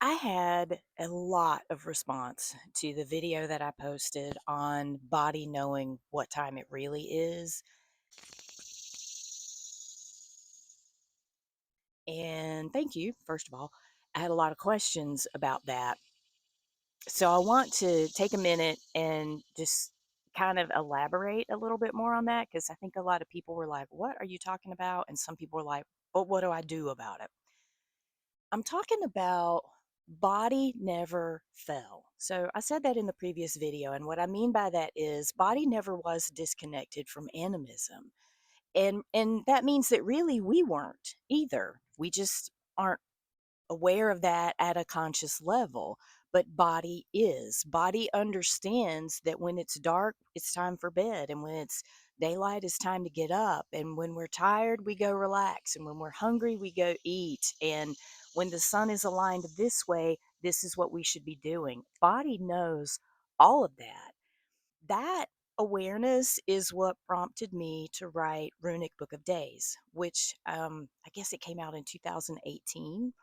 I had a lot of response to the video that I posted on body knowing what time it really is. And thank you, first of all. I had a lot of questions about that. So I want to take a minute and just kind of elaborate a little bit more on that because I think a lot of people were like, "What are you talking about?" And some people were like, "But what do I do about it?" I'm talking about body never fell. So I said that in the previous video. And what I mean by that is body never was disconnected from animism. And that means that really we weren't either. We just aren't aware of that at a conscious level. But body is. Body understands that when it's dark, it's time for bed. And when it's daylight, it's time to get up. And when we're tired, we go relax. And when we're hungry, we go eat. And when the sun is aligned this way, this is what we should be doing. Body knows all of that. That awareness is what prompted me to write Runic Book of Days, which I guess it came out in 2018.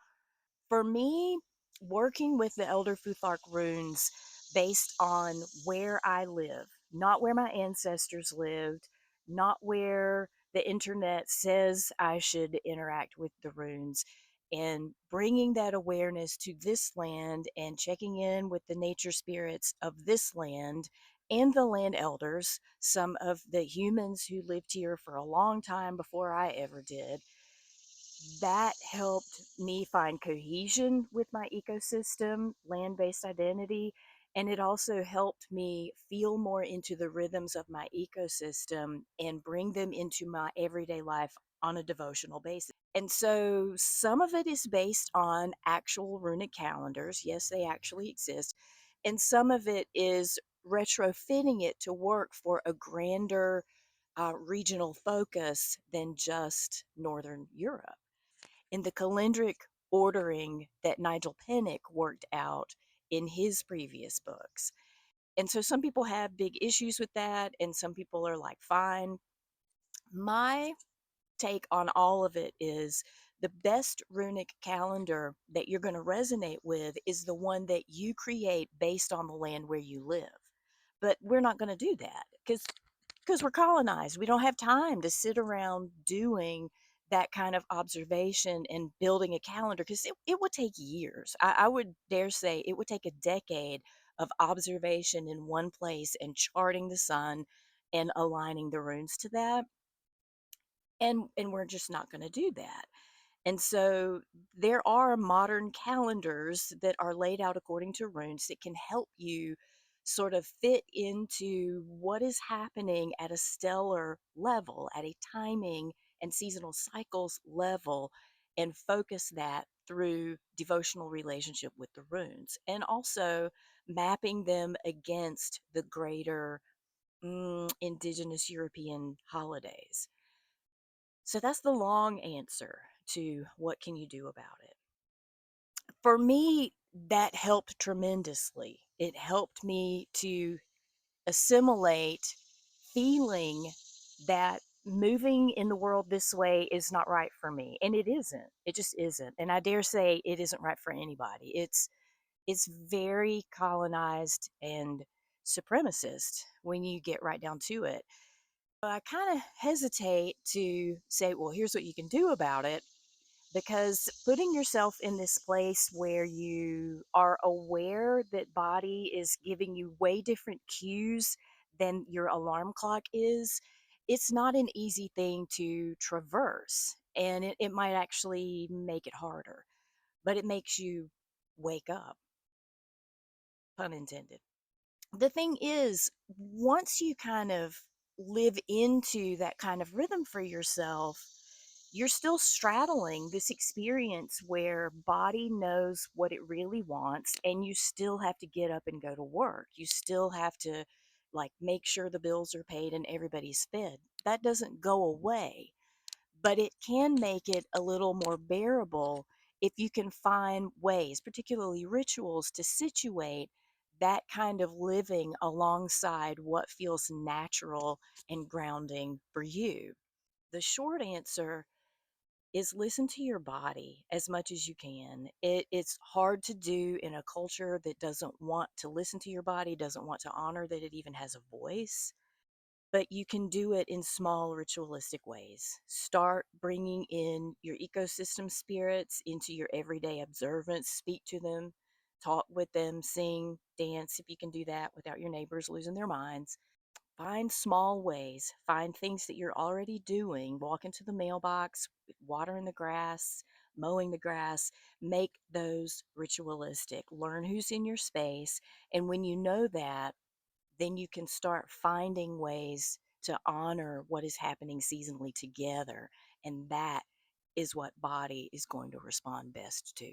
For me, working with the Elder Futhark runes based on where I live, not where my ancestors lived, not where the internet says I should interact with the runes, and bringing that awareness to this land and checking in with the nature spirits of this land and the land elders, some of the humans who lived here for a long time before I ever did. That helped me find cohesion with my ecosystem, land based identity, and it also helped me feel more into the rhythms of my ecosystem and bring them into my everyday life on a devotional basis. And so some of it is based on actual runic calendars. Yes, they actually exist. And some of it is retrofitting it to work for a grander regional focus than just Northern Europe in the calendric ordering that Nigel Pennick worked out in his previous books. And so some people have big issues with that, and some people are like, fine. My take on all of it is the best runic calendar that you're going to resonate with is the one that you create based on the land where you live. But we're not going to do that because we're colonized. We don't have time to sit around doing that kind of observation and building a calendar because it would take years. I would dare say it would take a decade of observation in one place and charting the sun and aligning the runes to that. And we're just not going to do that. And so there are modern calendars that are laid out according to runes that can help you sort of fit into what is happening at a stellar level, at a timing and seasonal cycles level, and focus that through devotional relationship with the runes and also mapping them against the greater indigenous European holidays. So that's the long answer to what can you do about it. For me, that helped tremendously. It helped me to assimilate feeling that moving in the world this way is not right for me. And it isn't. It just isn't. And I dare say it isn't right for anybody. It's very colonized and supremacist when you get right down to it. I kind of hesitate to say, well, here's what you can do about it, because putting yourself in this place where you are aware that body is giving you way different cues than your alarm clock is, it's not an easy thing to traverse. And it might actually make it harder, but it makes you wake up, pun intended. The thing is, once you kind of live into that kind of rhythm for yourself, you're still straddling this experience where body knows what it really wants and you still have to get up and go to work. You still have to like make sure the bills are paid and everybody's fed. That doesn't go away, but it can make it a little more bearable if you can find ways, particularly rituals, to situate that kind of living alongside what feels natural and grounding for you. The short answer is listen to your body as much as you can. It's hard to do in a culture that doesn't want to listen to your body, doesn't want to honor that it even has a voice, but you can do it in small ritualistic ways. Start bringing in your ecosystem spirits into your everyday observance, speak to them, talk with them, sing, dance if you can do that without your neighbors losing their minds. Find small ways, find things that you're already doing. Walk into the mailbox, watering the grass, mowing the grass. Make those ritualistic. Learn who's in your space. And when you know that, then you can start finding ways to honor what is happening seasonally together. And that is what body is going to respond best to.